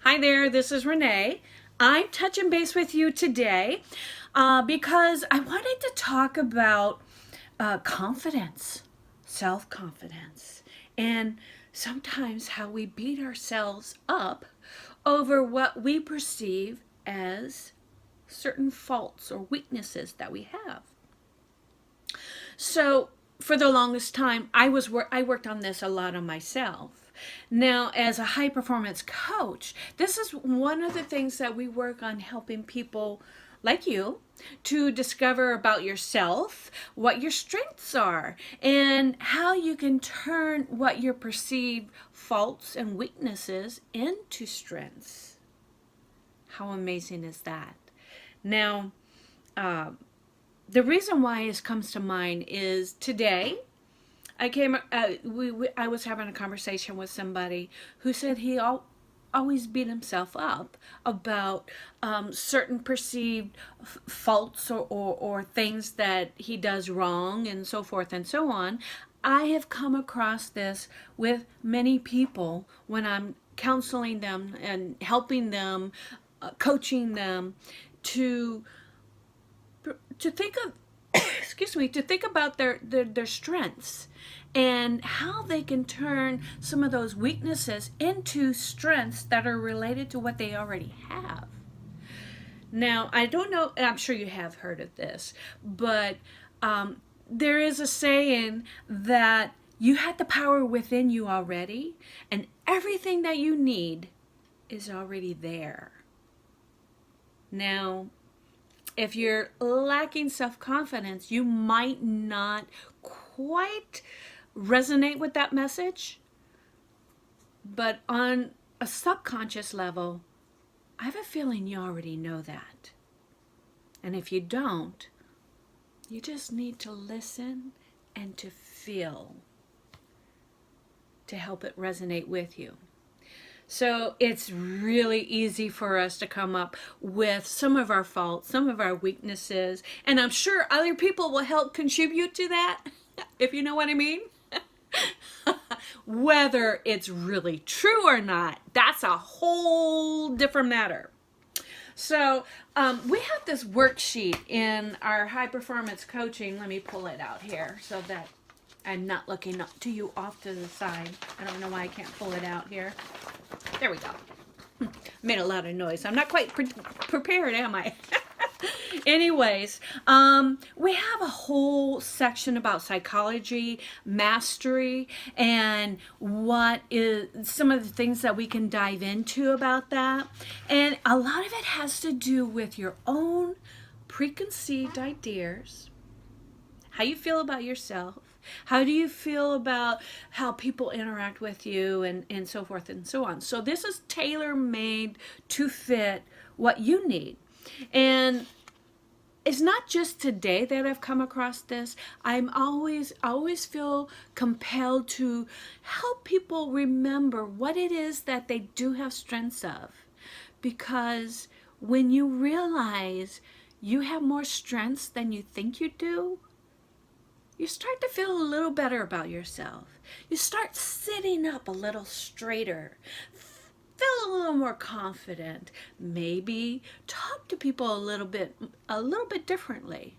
Hi there, this is Renee. I'm touching base with you today because I wanted to talk about confidence, self-confidence, and sometimes how we beat ourselves up over what we perceive as certain faults or weaknesses that we have. So for the longest time, I worked on this a lot on myself. Now, as a high performance coach, this is one of the things that we work on, helping people like you to discover about yourself, what your strengths are, and how you can turn what your perceived faults and weaknesses into strengths. How amazing is that? Now, the reason why this comes to mind is today I was having a conversation with somebody who said he always beat himself up about certain perceived faults or things that he does wrong and so forth and so on. I have come across this with many people when I'm counseling them and helping them, coaching them to think of to think about their strengths and how they can turn some of those weaknesses into strengths that are related to what they already have. Now, I don't know, I'm sure you have heard of this, but there is a saying that you had the power within you already, and everything that you need is already there. Now, if you're lacking self-confidence, you might not quite resonate with that message. But on a subconscious level, I have a feeling you already know that. And if you don't, you just need to listen and to feel to help it resonate with you. So it's really easy for us to come up with some of our faults, some of our weaknesses, and I'm sure other people will help contribute to that, if you know what I mean. Whether it's really true or not, that's a whole different matter. So we have this worksheet in our high performance coaching. Let me pull it out here so that I'm not looking up to you off to the side. I don't know why I can't pull it out here. There we go. Made a lot of noise. I'm not quite prepared, am I? Anyways, we have a whole section about psychology, mastery, and what is some of the things that we can dive into about that. And a lot of it has to do with your own preconceived ideas, how you feel about yourself, how do you feel about how people interact with you, and so forth and so on. So this is tailor-made to fit what you need. And it's not just today that I've come across this. I always feel compelled to help people remember what it is that they do have strengths of. Because when you realize you have more strengths than you think you do, you start to feel a little better about yourself. You start sitting up a little straighter, feel a little more confident, maybe talk to people a little bit differently.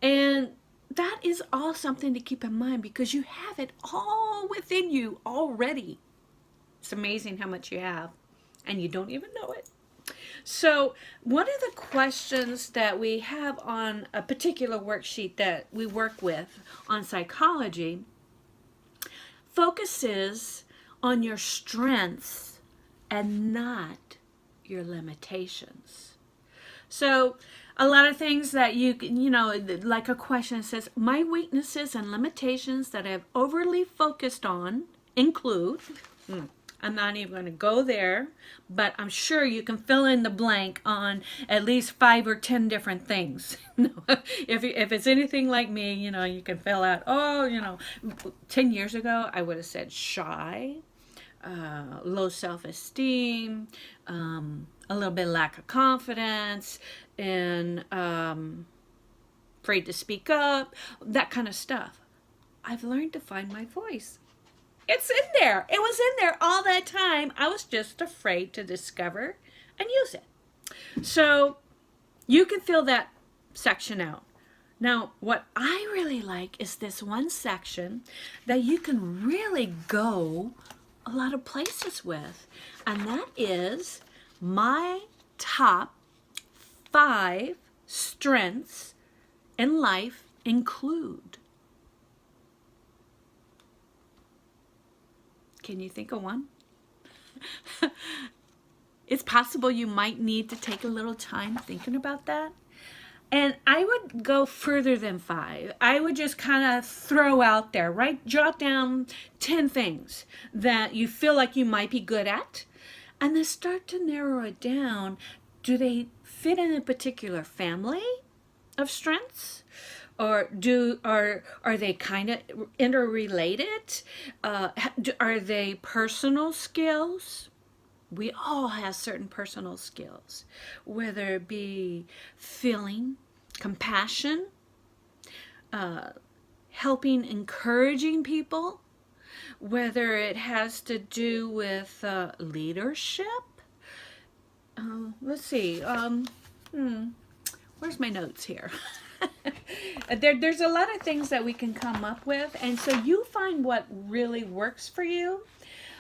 And that is all something to keep in mind, because you have it all within you already. It's amazing how much you have, and you don't even know it. So one of the questions that we have on a particular worksheet that we work with on psychology focuses on your strengths and not your limitations. So a lot of things that you know, like a question says, my weaknesses and limitations that I've overly focused on include... I'm not even going to go there, but I'm sure you can fill in the blank on at least 5 or 10 different things. If it's anything like me, you know, you can fill out, 10 years ago, I would have said shy, low self-esteem, a little bit lack of confidence, and afraid to speak up, that kind of stuff. I've learned to find my voice. It's in there. It was in there all that time. I was just afraid to discover and use it. So you can fill that section out. Now, what I really like is this one section that you can really go a lot of places with, and that is my top 5 strengths in life include. Can you think of one? It's possible you might need to take a little time thinking about that. And I would go further than 5. I would just kind of throw out there, right? Jot down 10 things that you feel like you might be good at, and then start to narrow it down. Do they fit in a particular family of strengths? Or are they kind of interrelated? Are they personal skills? We all have certain personal skills, whether it be feeling, compassion, helping, encouraging people, whether it has to do with leadership. Let's see. Where's my notes here? There's a lot of things that we can come up with, and so you find what really works for you.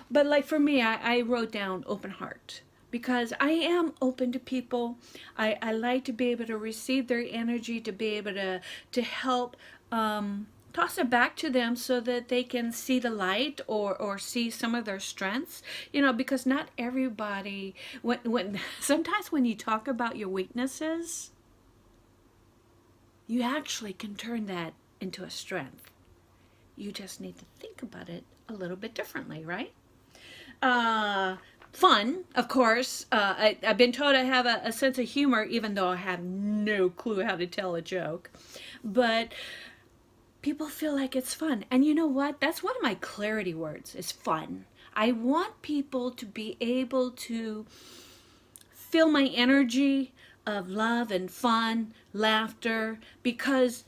But like for me, I wrote down open heart, because I am open to people. I like to be able to receive their energy, to be able to help toss it back to them so that they can see the light or see some of their strengths. You know, because not everybody, sometimes when you talk about your weaknesses, you actually can turn that into a strength. You just need to think about it a little bit differently, right? Fun, of course. I've been told I have a sense of humor, even though I have no clue how to tell a joke. But people feel like it's fun. And you know what? That's one of my clarity words, is fun. I want people to be able to feel my energy of love and fun, laughter, because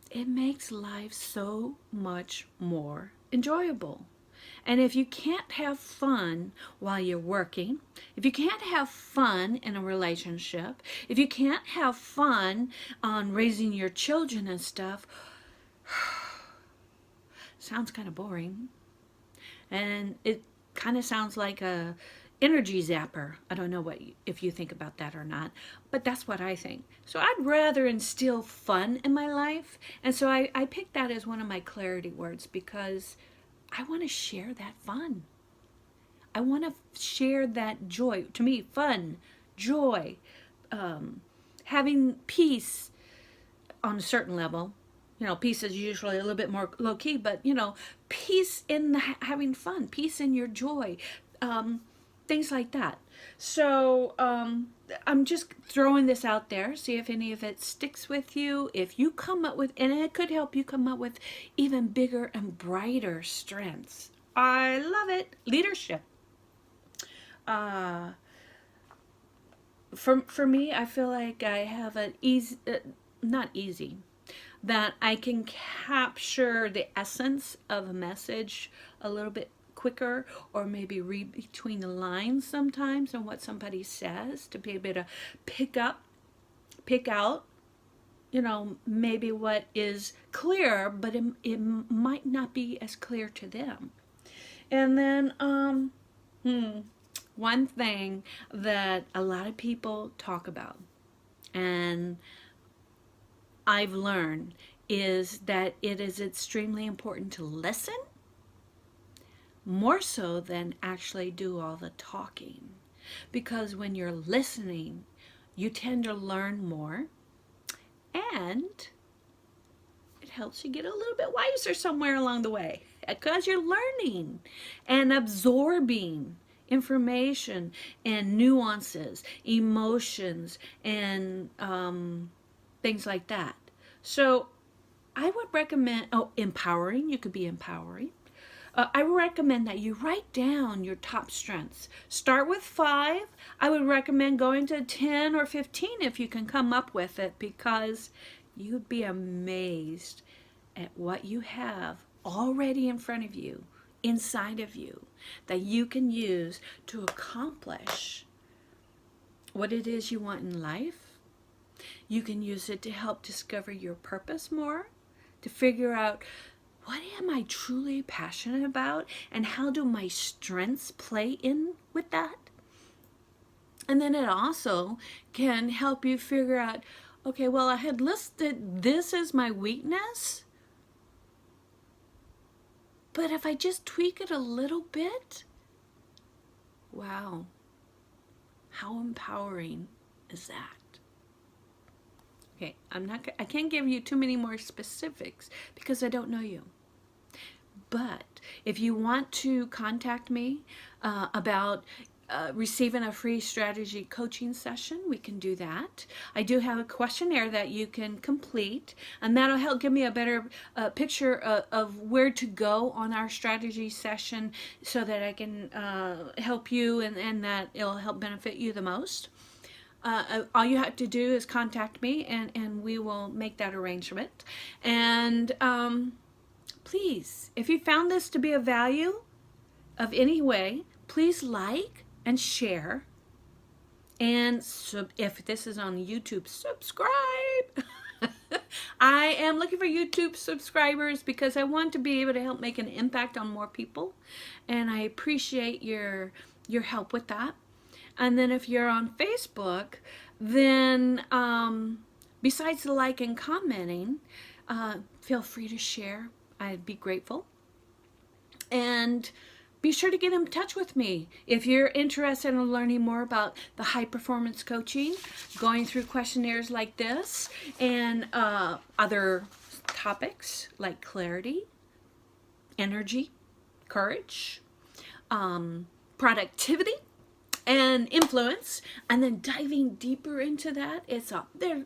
it makes life so much more enjoyable. And if you can't have fun while you're working, if you can't have fun in a relationship, if you can't have fun on raising your children and stuff, sounds kind of boring. And it kind of sounds like a energy zapper. I don't know if you think about that or not, but that's what I think. So I'd rather instill fun in my life. And so I picked that as one of my clarity words, because I want to share that fun. I want to share that joy. To me, fun, joy, having peace on a certain level. You know, peace is usually a little bit more low key, but you know, peace in having fun, peace in your joy, things like that. So I'm just throwing this out there, see if any of it sticks with you. If you come up with, and it could help you come up with even bigger and brighter strengths. I love it. Leadership. For me, I feel like I have an easy, not easy, that I can capture the essence of a message a little bit quicker, or maybe read between the lines sometimes on what somebody says, to be able to pick out, you know, maybe what is clear, but it might not be as clear to them. And then one thing that a lot of people talk about, and I've learned, is that it is extremely important to listen, more so than actually do all the talking. Because when you're listening, you tend to learn more, and it helps you get a little bit wiser somewhere along the way, because you're learning and absorbing information and nuances, emotions, and things like that. So I would recommend, empowering, you could be empowering. I would recommend that you write down your top strengths. Start with 5. I would recommend going to 10 or 15 if you can come up with it, because you'd be amazed at what you have already in front of you inside of you that you can use to accomplish what it is you want in life. You can use it to help discover your purpose more, to figure out what am I truly passionate about and how do my strengths play in with that. And then it also can help you figure out, okay, well, I had listed this as my weakness, but if I just tweak it a little bit, wow, how empowering is that? Okay, I can't give you too many more specifics because I don't know you. But if you want to contact me about receiving a free strategy coaching session, we can do that. I do have a questionnaire that you can complete, and that'll help give me a better picture of where to go on our strategy session so that I can help you and that it'll help benefit you the most. All you have to do is contact me and we will make that arrangement. And please, if you found this to be of value of any way, please like and share. And if this is on YouTube, subscribe. I am looking for YouTube subscribers because I want to be able to help make an impact on more people. And I appreciate your help with that. And then if you're on Facebook, then besides the like and commenting, feel free to share. I'd be grateful. And be sure to get in touch with me if you're interested in learning more about the high performance coaching, going through questionnaires like this, and other topics like clarity, energy, courage, productivity, and influence, and then diving deeper into that.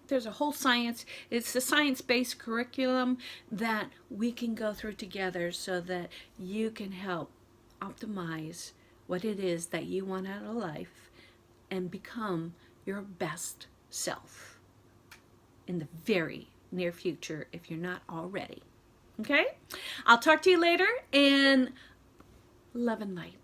There's a whole science. It's a science-based curriculum that we can go through together so that you can help optimize what it is that you want out of life and become your best self in the very near future if you're not already. Okay? I'll talk to you later, and love and light.